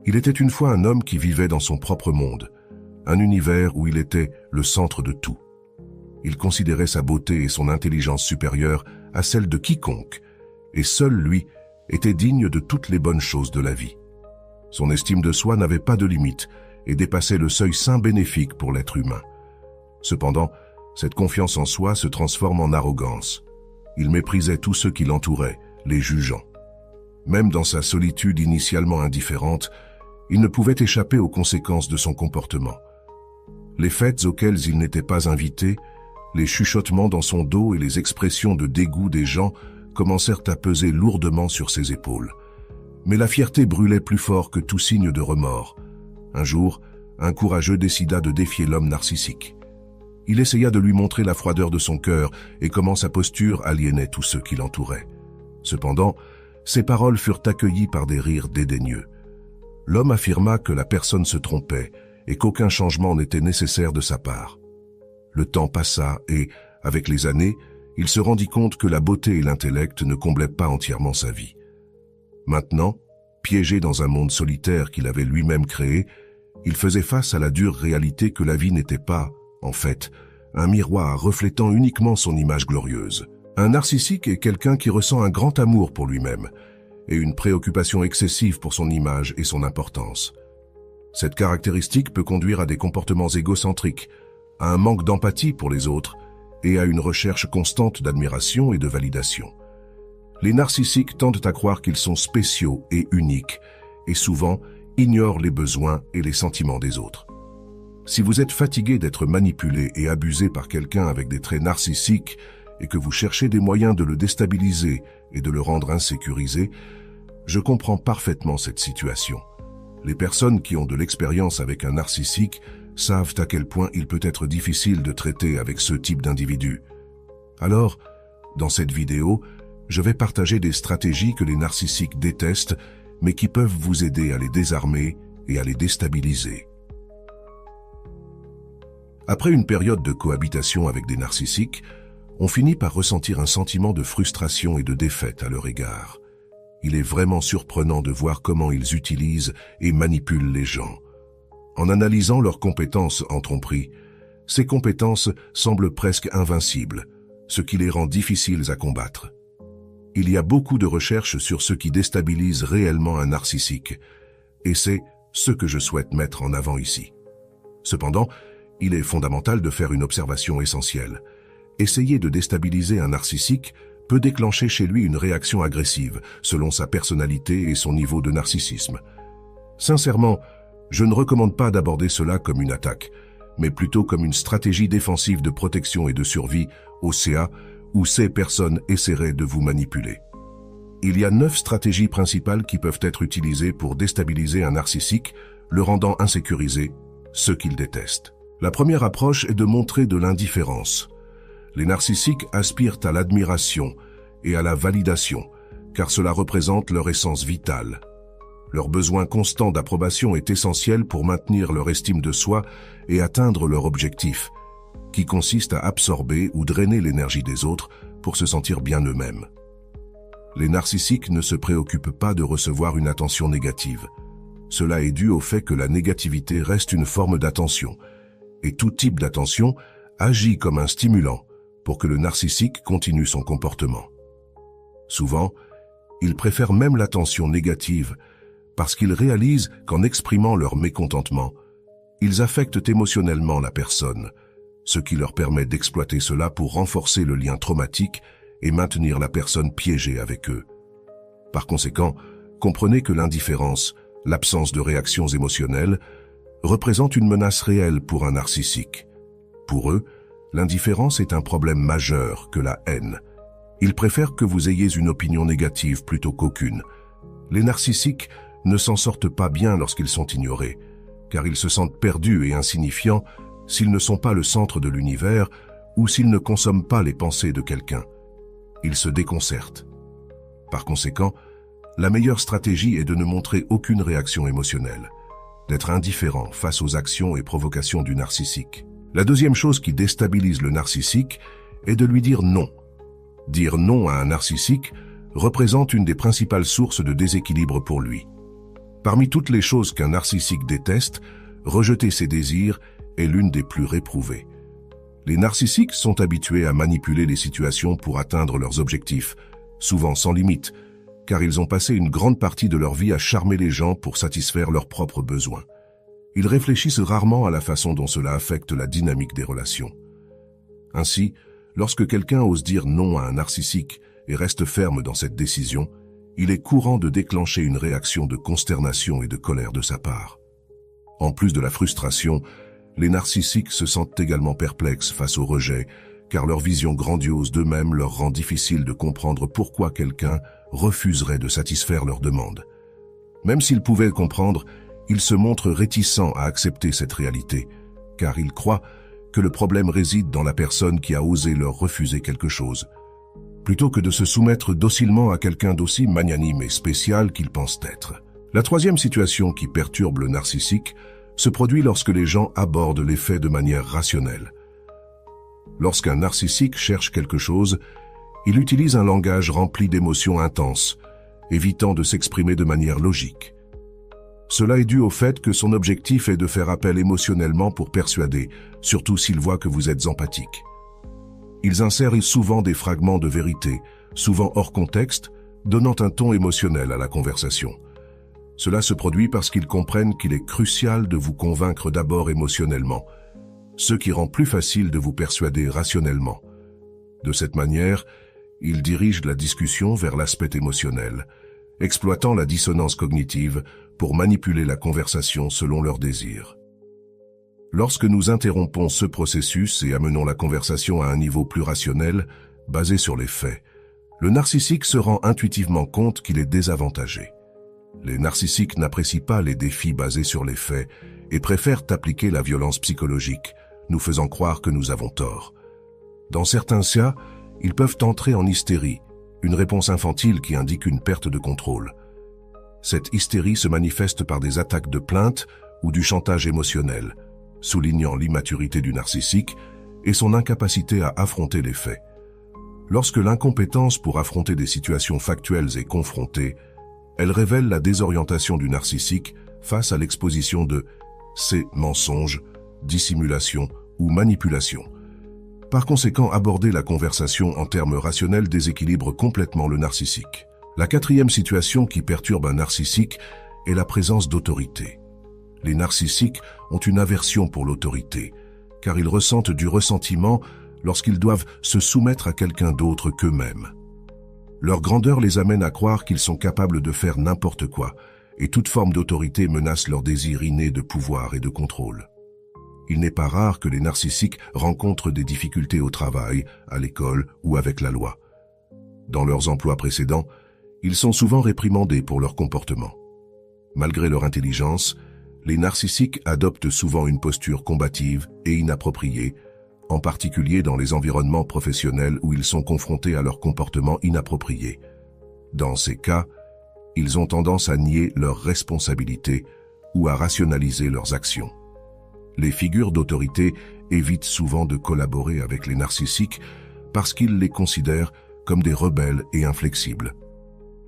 Il était une fois un homme qui vivait dans son propre monde, un univers où il était le centre de tout. Il considérait sa beauté et son intelligence supérieure à celle de quiconque, et seul lui était digne de toutes les bonnes choses de la vie. Son estime de soi n'avait pas de limite et dépassait le seuil sain bénéfique pour l'être humain. Cependant, cette confiance en soi se transforme en arrogance. Il méprisait tous ceux qui l'entouraient, les jugeant. Même dans sa solitude initialement indifférente, il ne pouvait échapper aux conséquences de son comportement. Les fêtes auxquelles il n'était pas invité, les chuchotements dans son dos et les expressions de dégoût des gens commencèrent à peser lourdement sur ses épaules. Mais la fierté brûlait plus fort que tout signe de remords. Un jour, un courageux décida de défier l'homme narcissique. Il essaya de lui montrer la froideur de son cœur et comment sa posture aliénait tous ceux qui l'entouraient. Cependant, ses paroles furent accueillies par des rires dédaigneux. L'homme affirma que la personne se trompait et qu'aucun changement n'était nécessaire de sa part. Le temps passa et, avec les années, il se rendit compte que la beauté et l'intellect ne comblaient pas entièrement sa vie. Maintenant, piégé dans un monde solitaire qu'il avait lui-même créé, il faisait face à la dure réalité que la vie n'était pas, en fait, un miroir reflétant uniquement son image glorieuse. Un narcissique est quelqu'un qui ressent un grand amour pour lui-même et une préoccupation excessive pour son image et son importance. Cette caractéristique peut conduire à des comportements égocentriques, à un manque d'empathie pour les autres et à une recherche constante d'admiration et de validation. Les narcissiques tendent à croire qu'ils sont spéciaux et uniques et souvent ignorent les besoins et les sentiments des autres. Si vous êtes fatigué d'être manipulé et abusé par quelqu'un avec des traits narcissiques et que vous cherchez des moyens de le déstabiliser et de le rendre insécurisé, je comprends parfaitement cette situation. Les personnes qui ont de l'expérience avec un narcissique savent à quel point il peut être difficile de traiter avec ce type d'individu. Alors, dans cette vidéo, je vais partager des stratégies que les narcissiques détestent, mais qui peuvent vous aider à les désarmer et à les déstabiliser. Après une période de cohabitation avec des narcissiques, on finit par ressentir un sentiment de frustration et de défaite à leur égard. Il est vraiment surprenant de voir comment ils utilisent et manipulent les gens. En analysant leurs compétences en tromperie, ces compétences semblent presque invincibles, ce qui les rend difficiles à combattre. Il y a beaucoup de recherches sur ce qui déstabilise réellement un narcissique, et c'est ce que je souhaite mettre en avant ici. Cependant, il est fondamental de faire une observation essentielle. Essayer de déstabiliser un narcissique peut déclencher chez lui une réaction agressive, selon sa personnalité et son niveau de narcissisme. Sincèrement, je ne recommande pas d'aborder cela comme une attaque, mais plutôt comme une stratégie défensive de protection et de survie, OCA, où ces personnes essaieraient de vous manipuler. Il y a 9 stratégies principales qui peuvent être utilisées pour déstabiliser un narcissique, le rendant insécurisé, ce qu'il déteste. La première approche est de montrer de l'indifférence. Les narcissiques aspirent à l'admiration et à la validation, car cela représente leur essence vitale. Leur besoin constant d'approbation est essentiel pour maintenir leur estime de soi et atteindre leur objectif, qui consiste à absorber ou drainer l'énergie des autres pour se sentir bien eux-mêmes. Les narcissiques ne se préoccupent pas de recevoir une attention négative. Cela est dû au fait que la négativité reste une forme d'attention, et tout type d'attention agit comme un stimulant pour que le narcissique continue son comportement. Souvent, ils préfèrent même l'attention négative parce qu'ils réalisent qu'en exprimant leur mécontentement, ils affectent émotionnellement la personne, ce qui leur permet d'exploiter cela pour renforcer le lien traumatique et maintenir la personne piégée avec eux. Par conséquent, comprenez que l'indifférence, l'absence de réactions émotionnelles, représente une menace réelle pour un narcissique. Pour eux, l'indifférence est un problème majeur que la haine. Ils préfèrent que vous ayez une opinion négative plutôt qu'aucune. Les narcissiques ne s'en sortent pas bien lorsqu'ils sont ignorés, car ils se sentent perdus et insignifiants s'ils ne sont pas le centre de l'univers ou s'ils ne consomment pas les pensées de quelqu'un. Ils se déconcertent. Par conséquent, la meilleure stratégie est de ne montrer aucune réaction émotionnelle, d'être indifférent face aux actions et provocations du narcissique. La deuxième chose qui déstabilise le narcissique est de lui dire non. Dire non à un narcissique représente une des principales sources de déséquilibre pour lui. Parmi toutes les choses qu'un narcissique déteste, rejeter ses désirs est l'une des plus réprouvées. Les narcissiques sont habitués à manipuler les situations pour atteindre leurs objectifs, souvent sans limite, car ils ont passé une grande partie de leur vie à charmer les gens pour satisfaire leurs propres besoins. Ils réfléchissent rarement à la façon dont cela affecte la dynamique des relations. Ainsi, lorsque quelqu'un ose dire non à un narcissique et reste ferme dans cette décision, il est courant de déclencher une réaction de consternation et de colère de sa part. En plus de la frustration, les narcissiques se sentent également perplexes face au rejet, car leur vision grandiose d'eux-mêmes leur rend difficile de comprendre pourquoi quelqu'un refuserait de satisfaire leurs demandes. Même s'ils pouvaient comprendre, ils se montrent réticents à accepter cette réalité, car ils croient que le problème réside dans la personne qui a osé leur refuser quelque chose, plutôt que de se soumettre docilement à quelqu'un d'aussi magnanime et spécial qu'ils pensent être. La troisième situation qui perturbe le narcissique se produit lorsque les gens abordent les faits de manière rationnelle. Lorsqu'un narcissique cherche quelque chose, il utilise un langage rempli d'émotions intenses, évitant de s'exprimer de manière logique. Cela est dû au fait que son objectif est de faire appel émotionnellement pour persuader, surtout s'il voit que vous êtes empathique. Ils insèrent souvent des fragments de vérité, souvent hors contexte, donnant un ton émotionnel à la conversation. Cela se produit parce qu'ils comprennent qu'il est crucial de vous convaincre d'abord émotionnellement, ce qui rend plus facile de vous persuader rationnellement. De cette manière, ils dirigent la discussion vers l'aspect émotionnel, exploitant la dissonance cognitive pour manipuler la conversation selon leurs désirs. Lorsque nous interrompons ce processus et amenons la conversation à un niveau plus rationnel, basé sur les faits, le narcissique se rend intuitivement compte qu'il est désavantagé. Les narcissiques n'apprécient pas les défis basés sur les faits et préfèrent appliquer la violence psychologique, nous faisant croire que nous avons tort. Dans certains cas, ils peuvent entrer en hystérie, une réponse infantile qui indique une perte de contrôle. Cette hystérie se manifeste par des attaques de plainte ou du chantage émotionnel, soulignant l'immaturité du narcissique et son incapacité à affronter les faits. Lorsque l'incompétence pour affronter des situations factuelles est confrontée, elle révèle la désorientation du narcissique face à l'exposition de ces mensonges, dissimulation ou manipulation. Par conséquent, aborder la conversation en termes rationnels déséquilibre complètement le narcissique. La quatrième situation qui perturbe un narcissique est la présence d'autorité. Les narcissiques ont une aversion pour l'autorité, car ils ressentent du ressentiment lorsqu'ils doivent se soumettre à quelqu'un d'autre qu'eux-mêmes. Leur grandeur les amène à croire qu'ils sont capables de faire n'importe quoi, et toute forme d'autorité menace leur désir inné de pouvoir et de contrôle. Il n'est pas rare que les narcissiques rencontrent des difficultés au travail, à l'école ou avec la loi. Dans leurs emplois précédents, ils sont souvent réprimandés pour leur comportement. Malgré leur intelligence, les narcissiques adoptent souvent une posture combative et inappropriée, en particulier dans les environnements professionnels où ils sont confrontés à leur comportement inapproprié. Dans ces cas, ils ont tendance à nier leurs responsabilités ou à rationaliser leurs actions. Les figures d'autorité évitent souvent de collaborer avec les narcissiques parce qu'ils les considèrent comme des rebelles et inflexibles.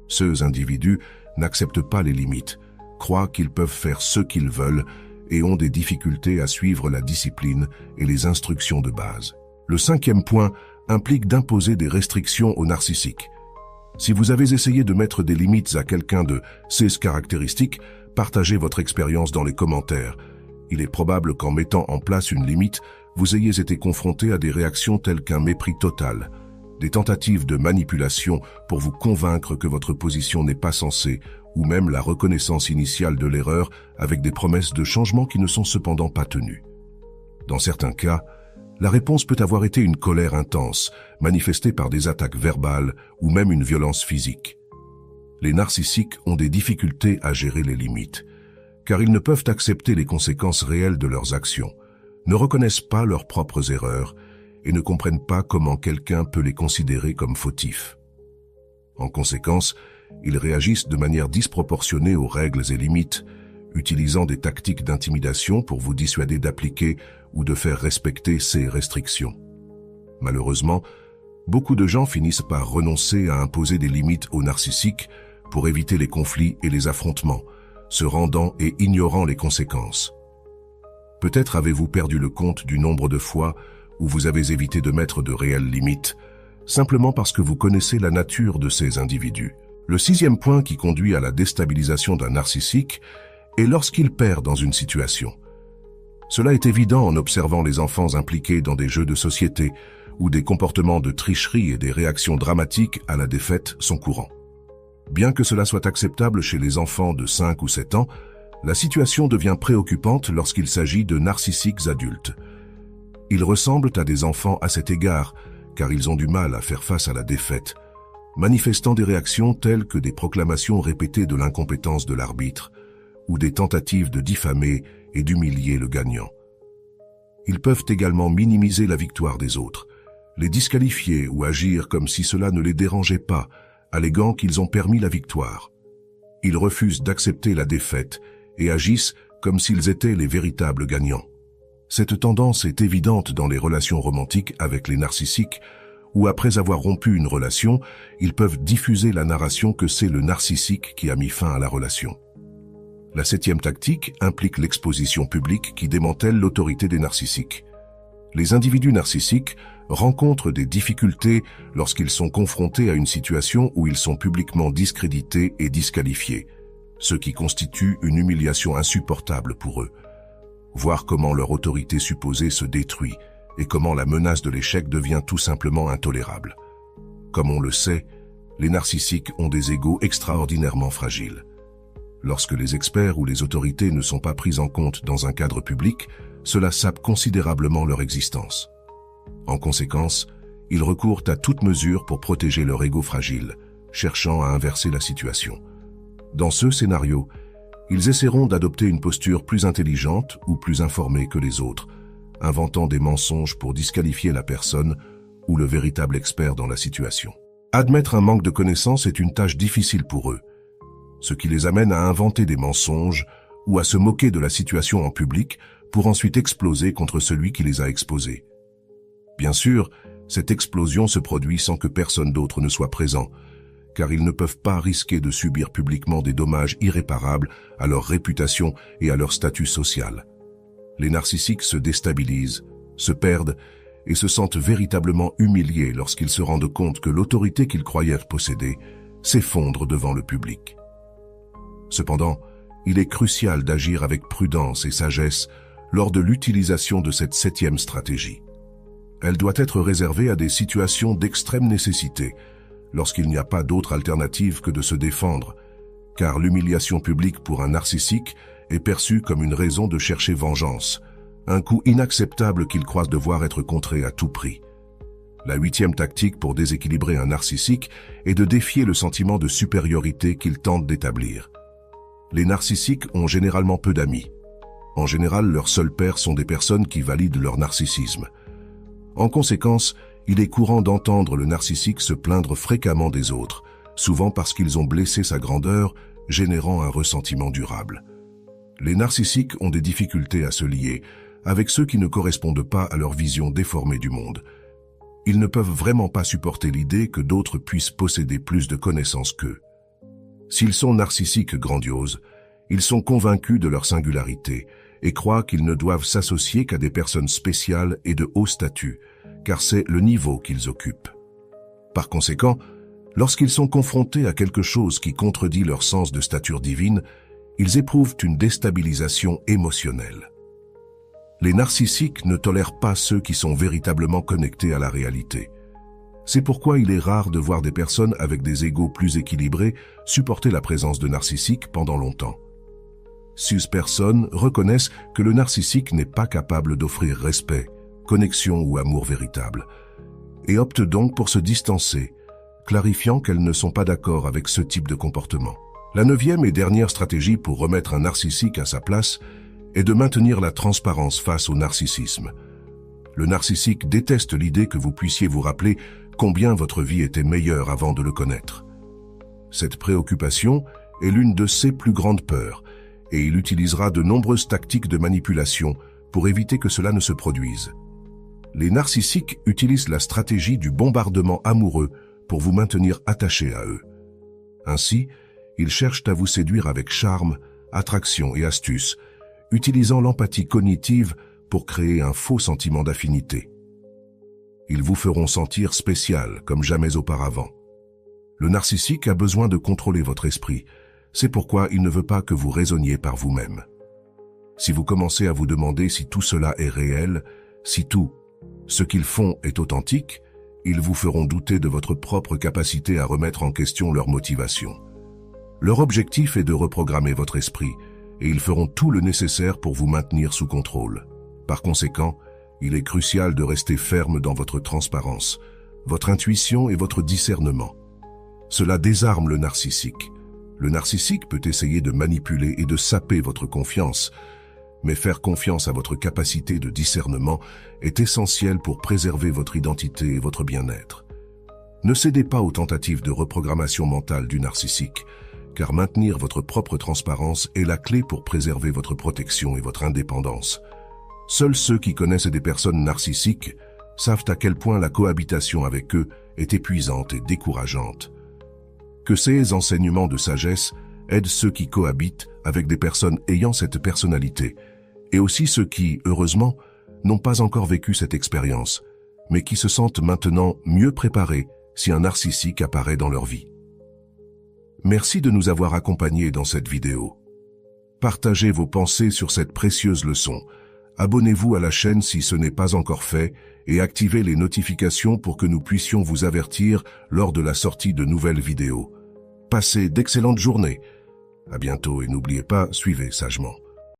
Ces individus n'acceptent pas les limites, croient qu'ils peuvent faire ce qu'ils veulent et ont des difficultés à suivre la discipline et les instructions de base. Le cinquième point implique d'imposer des restrictions aux narcissiques. Si vous avez essayé de mettre des limites à quelqu'un de ces caractéristiques, partagez votre expérience dans les commentaires. Il est probable qu'en mettant en place une limite, vous ayez été confronté à des réactions telles qu'un mépris total, des tentatives de manipulation pour vous convaincre que votre position n'est pas sensée, ou même la reconnaissance initiale de l'erreur avec des promesses de changement qui ne sont cependant pas tenues. Dans certains cas, la réponse peut avoir été une colère intense, manifestée par des attaques verbales ou même une violence physique. Les narcissiques ont des difficultés à gérer les limites, car ils ne peuvent accepter les conséquences réelles de leurs actions, ne reconnaissent pas leurs propres erreurs et ne comprennent pas comment quelqu'un peut les considérer comme fautifs. En conséquence, ils réagissent de manière disproportionnée aux règles et limites, utilisant des tactiques d'intimidation pour vous dissuader d'appliquer ou de faire respecter ces restrictions. Malheureusement, beaucoup de gens finissent par renoncer à imposer des limites aux narcissiques pour éviter les conflits et les affrontements, se rendant et ignorant les conséquences. Peut-être avez-vous perdu le compte du nombre de fois où vous avez évité de mettre de réelles limites, simplement parce que vous connaissez la nature de ces individus. Le 6e point qui conduit à la déstabilisation d'un narcissique est lorsqu'il perd dans une situation. Cela est évident en observant les enfants impliqués dans des jeux de société où des comportements de tricherie et des réactions dramatiques à la défaite sont courants. Bien que cela soit acceptable chez les enfants de 5 ou 7 ans, la situation devient préoccupante lorsqu'il s'agit de narcissiques adultes. Ils ressemblent à des enfants à cet égard, car ils ont du mal à faire face à la défaite, manifestant des réactions telles que des proclamations répétées de l'incompétence de l'arbitre, ou des tentatives de diffamer et d'humilier le gagnant. Ils peuvent également minimiser la victoire des autres, les disqualifier ou agir comme si cela ne les dérangeait pas, alléguant qu'ils ont permis la victoire. Ils refusent d'accepter la défaite et agissent comme s'ils étaient les véritables gagnants. Cette tendance est évidente dans les relations romantiques avec les narcissiques, où après avoir rompu une relation, ils peuvent diffuser la narration que c'est le narcissique qui a mis fin à la relation. La 7e tactique implique l'exposition publique qui démantèle l'autorité des narcissiques. Les individus narcissiques rencontrent des difficultés lorsqu'ils sont confrontés à une situation où ils sont publiquement discrédités et disqualifiés, ce qui constitue une humiliation insupportable pour eux. Voir comment leur autorité supposée se détruit et comment la menace de l'échec devient tout simplement intolérable. Comme on le sait, les narcissiques ont des égos extraordinairement fragiles. Lorsque les experts ou les autorités ne sont pas pris en compte dans un cadre public, cela sape considérablement leur existence. En conséquence, ils recourent à toute mesure pour protéger leur ego fragile, cherchant à inverser la situation. Dans ce scénario, ils essaieront d'adopter une posture plus intelligente ou plus informée que les autres, inventant des mensonges pour disqualifier la personne ou le véritable expert dans la situation. Admettre un manque de connaissances est une tâche difficile pour eux, ce qui les amène à inventer des mensonges ou à se moquer de la situation en public pour ensuite exploser contre celui qui les a exposés. Bien sûr, cette explosion se produit sans que personne d'autre ne soit présent, car ils ne peuvent pas risquer de subir publiquement des dommages irréparables à leur réputation et à leur statut social. Les narcissiques se déstabilisent, se perdent et se sentent véritablement humiliés lorsqu'ils se rendent compte que l'autorité qu'ils croyaient posséder s'effondre devant le public. Cependant, il est crucial d'agir avec prudence et sagesse lors de l'utilisation de cette 7e stratégie. Elle doit être réservée à des situations d'extrême nécessité, lorsqu'il n'y a pas d'autre alternative que de se défendre, car l'humiliation publique pour un narcissique est perçue comme une raison de chercher vengeance, un coup inacceptable qu'il croit devoir être contré à tout prix. La 8e tactique pour déséquilibrer un narcissique est de défier le sentiment de supériorité qu'il tente d'établir. Les narcissiques ont généralement peu d'amis. En général, leurs seuls pairs sont des personnes qui valident leur narcissisme. En conséquence, il est courant d'entendre le narcissique se plaindre fréquemment des autres, souvent parce qu'ils ont blessé sa grandeur, générant un ressentiment durable. Les narcissiques ont des difficultés à se lier avec ceux qui ne correspondent pas à leur vision déformée du monde. Ils ne peuvent vraiment pas supporter l'idée que d'autres puissent posséder plus de connaissances qu'eux. S'ils sont narcissiques grandioses, ils sont convaincus de leur singularité et croient qu'ils ne doivent s'associer qu'à des personnes spéciales et de haut statut, car c'est le niveau qu'ils occupent. Par conséquent, lorsqu'ils sont confrontés à quelque chose qui contredit leur sens de stature divine, ils éprouvent une déstabilisation émotionnelle. Les narcissiques ne tolèrent pas ceux qui sont véritablement connectés à la réalité. C'est pourquoi il est rare de voir des personnes avec des égos plus équilibrés supporter la présence de narcissiques pendant longtemps. Ces personnes reconnaissent que le narcissique n'est pas capable d'offrir respect, connexion ou amour véritable, et optent donc pour se distancer, clarifiant qu'elles ne sont pas d'accord avec ce type de comportement. La 9e et dernière stratégie pour remettre un narcissique à sa place est de maintenir la transparence face au narcissisme. Le narcissique déteste l'idée que vous puissiez vous rappeler combien votre vie était meilleure avant de le connaître. Cette préoccupation est l'une de ses plus grandes peurs, et il utilisera de nombreuses tactiques de manipulation pour éviter que cela ne se produise. Les narcissiques utilisent la stratégie du bombardement amoureux pour vous maintenir attaché à eux. Ainsi, ils cherchent à vous séduire avec charme, attraction et astuce, utilisant l'empathie cognitive pour créer un faux sentiment d'affinité. Ils vous feront sentir spécial comme jamais auparavant. Le narcissique a besoin de contrôler votre esprit. C'est pourquoi il ne veut pas que vous raisonniez par vous-même. Si vous commencez à vous demander si tout cela est réel, si tout ce qu'ils font est authentique, ils vous feront douter de votre propre capacité à remettre en question leur motivation. Leur objectif est de reprogrammer votre esprit, et ils feront tout le nécessaire pour vous maintenir sous contrôle. Par conséquent, il est crucial de rester ferme dans votre transparence, votre intuition et votre discernement. Cela désarme le narcissique. Le narcissique peut essayer de manipuler et de saper votre confiance, mais faire confiance à votre capacité de discernement est essentiel pour préserver votre identité et votre bien-être. Ne cédez pas aux tentatives de reprogrammation mentale du narcissique, car maintenir votre propre transparence est la clé pour préserver votre protection et votre indépendance. Seuls ceux qui connaissent des personnes narcissiques savent à quel point la cohabitation avec eux est épuisante et décourageante. Que ces enseignements de sagesse aident ceux qui cohabitent avec des personnes ayant cette personnalité, et aussi ceux qui, heureusement, n'ont pas encore vécu cette expérience, mais qui se sentent maintenant mieux préparés si un narcissique apparaît dans leur vie. Merci de nous avoir accompagnés dans cette vidéo. Partagez vos pensées sur cette précieuse leçon. Abonnez-vous à la chaîne si ce n'est pas encore fait et activez les notifications pour que nous puissions vous avertir lors de la sortie de nouvelles vidéos. Passez d'excellentes journées. À bientôt et n'oubliez pas, suivez sagement.